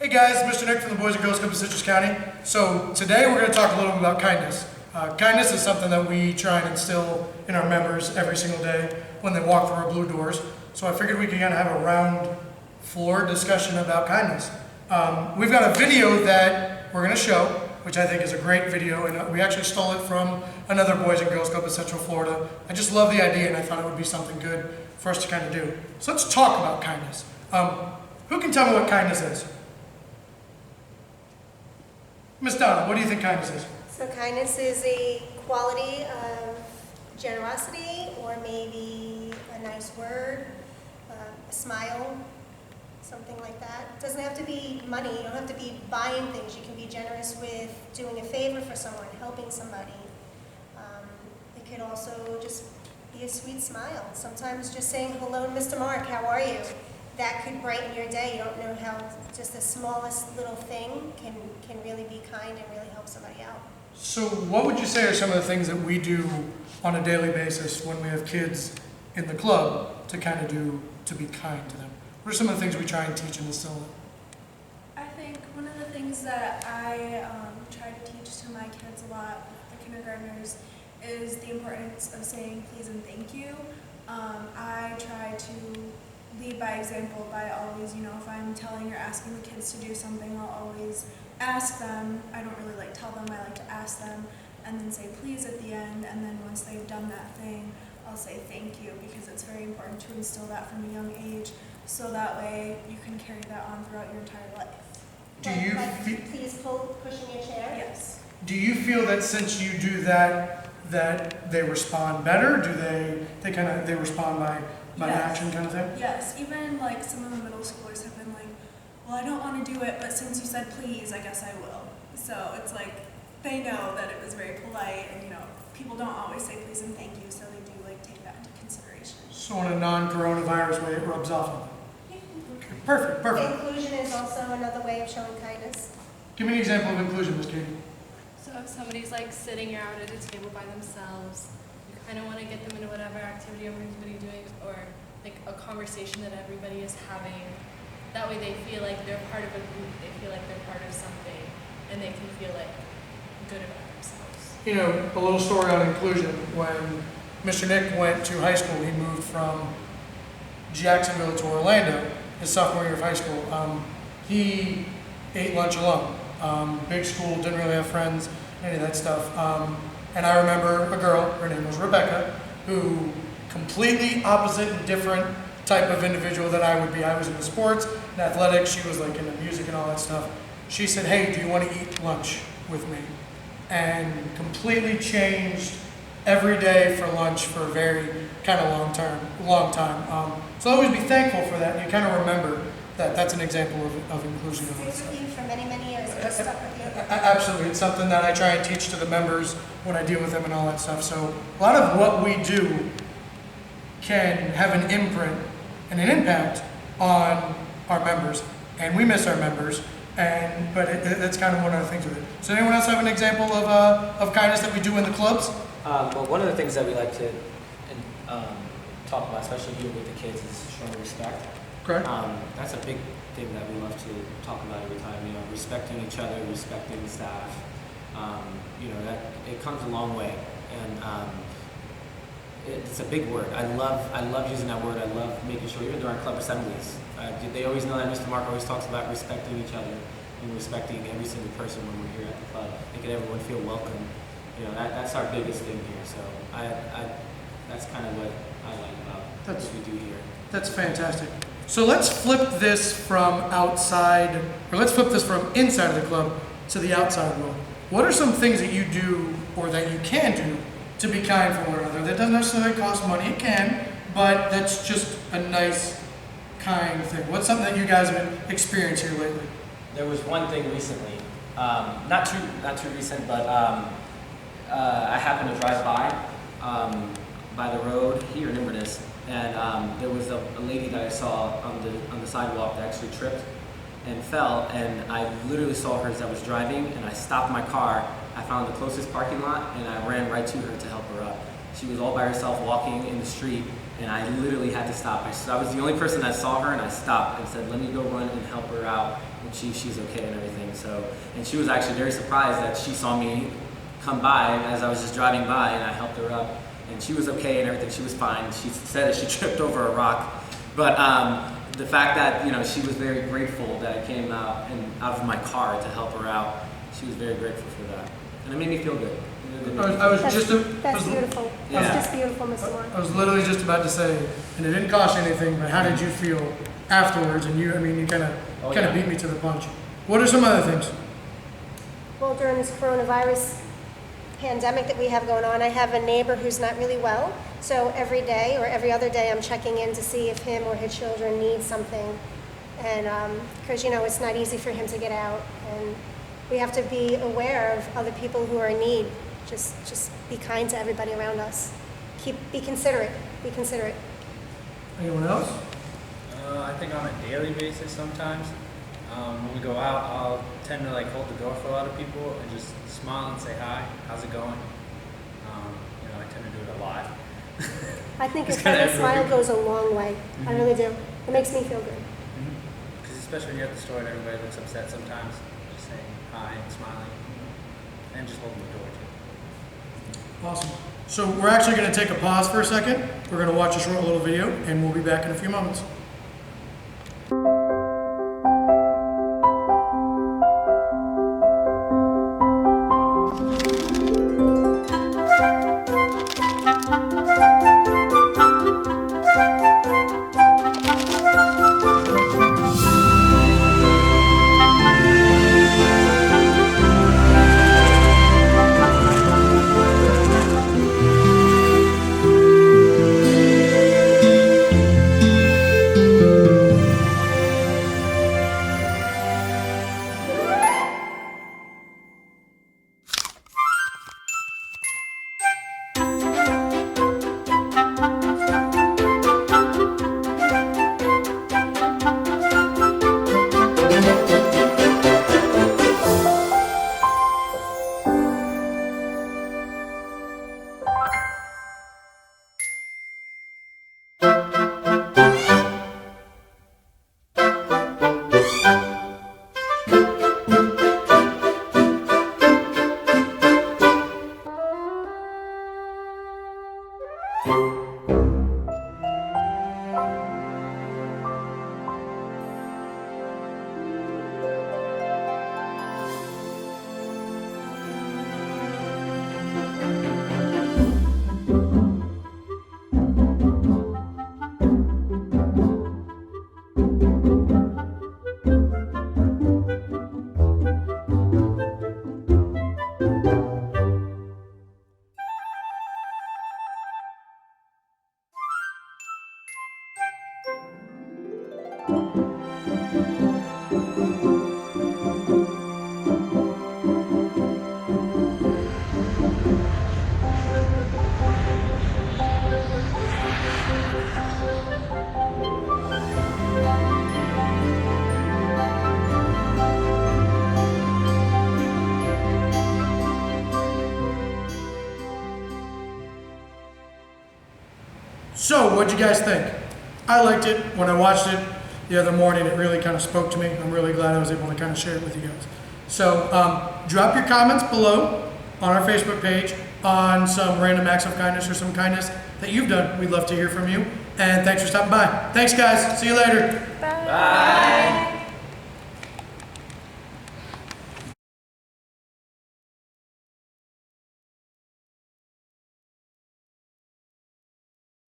Hey guys, Mr. Nick from the Boys and Girls Club of Citrus County. So today we're going to talk a little bit about kindness. Kindness is something that we try and instill in our members every single day when they walk through our blue doors. So I figured we could kind of have a round floor discussion about kindness. We've got a video that we're going to show, which I think is a great video, and we actually stole it from another Boys and Girls Club of Central Florida. I just love the idea, and I thought it would be something good for us to kind of do. So let's talk about kindness. Who can tell me what kindness is? Miss Donna, what do you think kindness is? So kindness is a quality of generosity, or maybe a nice word, a smile, something like that. It doesn't have to be money. You don't have to be buying things. You can be generous with doing a favor for someone, helping somebody. It could also just be a sweet smile. Sometimes just saying, hello, Mr. Mark, how are you? That could brighten your day. You don't know how just the smallest little thing can really be kind and really help somebody out. So what would you say are some of the things that we do on a daily basis when we have kids in the club to kind of do, to be kind to them? What are some of the things we try and teach and instill? I think one of the things that I try to teach to my kids a lot, the kindergartners, is the importance of saying please and thank you. I try to lead by example by always, if I'm telling or asking the kids to do something, I'll always ask them. I don't really like tell them, I like to ask them and then say please at the end, and then once they've done that thing, I'll say thank you, because it's very important to instill that from a young age, so that way you can carry that on throughout your entire life. Do you please push in your chair? Yes. Do you feel that since you do that, that they respond better? Do they respond by Yes. action kind of thing? Yes, even like some of the middle schoolers have been like, well, I don't want to do it, but since you said please, I guess I will. So it's like they know that it was very polite, and people don't always say please and thank you, so they do take that into consideration. So in a non-coronavirus way, it rubs off on them. Okay, perfect. Inclusion is also another way of showing kindness. Give me an example of inclusion, Ms. Katie. So if somebody's sitting out at a table by themselves, you kind of want to get them into whatever activity everybody's doing, or a conversation that everybody is having. That way they feel like they're part of a group, they feel like they're part of something, and they can feel good about themselves. A little story on inclusion. When Mr. Nick went to high school, he moved from Jacksonville to Orlando his sophomore year of high school. He ate lunch alone. Big school, didn't really have friends, any of that stuff. And I remember a girl, her name was Rebecca, who completely opposite and different type of individual that I would be. I was into sports and athletics. She was into music and all that stuff. She said, hey, do you want to eat lunch with me? And completely changed every day for lunch for a very kind of long time. So always be thankful for that. And you kind of remember that that's an example of inclusion. Stayed with you for many, many years. It's stuck with you. Absolutely. It's something that I try and teach to the members when I deal with them and all that stuff. So a lot of what we do can have an imprint and an impact on our members. And we miss our members. But it's kind of one of the things with it. So anyone else have an example of kindness that we do in the clubs? Well, one of the things that we like to talk about, especially here with the kids, is showing respect. Correct. That's a big thing that we love to talk about every time. Respecting each other, respecting staff. That it comes a long way, and it's a big word. I love using that word. I love making sure, even during club assemblies, they always know that Mr. Mark always talks about respecting each other and respecting every single person when we're here at the club, making everyone feel welcome. That's our biggest thing here. So that's kind of what I like about what we do here. That's fantastic. So let's flip this from outside, or let's flip this from inside of the club to the outside world. What are some things that you do, or that you can do, to be kind for one another? That doesn't necessarily cost money. It can, but that's just a nice, kind thing. What's something that you guys have been experiencing here lately? There was one thing recently, not too recent, but I happened to drive by the road here in Inverness, and there was a lady that I saw on the sidewalk that actually tripped and fell, and I literally saw her as I was driving, and I stopped my car. I found the closest parking lot, and I ran right to her to help her up. She was all by herself walking in the street, and I literally had to stop. I was the only person that saw her, and I stopped and said, let me go run and help her out, and she's okay and everything. So, and she was actually very surprised that she saw me come by as I was just driving by, and I helped her up, and she was okay and everything. She was fine. She said that she tripped over a rock, but the fact that, you know, she was very grateful that I came out of my car to help her out. She was very grateful for that, and it made me feel good. That's beautiful. Yeah. That's just beautiful, Mr. Moore. I was literally just about to say, and it didn't cost you anything, but how did you feel afterwards? And you kind of beat me to the punch. What are some other things? Well, during this coronavirus pandemic that we have going on, I have a neighbor who's not really well. So every day or every other day, I'm checking in to see if him or his children need something. And because, you know, it's not easy for him to get out. And we have to be aware of other people who are in need. Just be kind to everybody around us. Be considerate. Be considerate. Anyone else? I think on a daily basis sometimes. When we go out, I'll tend to like hold the door for a lot of people and just smile and say hi. How's it going? You know, I tend to do it a lot. I think a It's kinda friendly smile everywhere. goes a long way. I really do. It makes me feel good. Because especially when you're at the store and everybody looks upset sometimes, just saying hi and smiling, and just holding the door too. Awesome. So we're actually going to take a pause for a second. We're going to watch a short little video, and we'll be back in a few moments. So, what'd you guys think? I liked it. When I watched it the other morning, it really kind of spoke to me. I'm really glad I was able to kind of share it with you guys. So, drop your comments below on our Facebook page on some random acts of kindness or some kindness that you've done. We'd love to hear from you. And thanks for stopping by. Thanks, guys. See you later. Bye.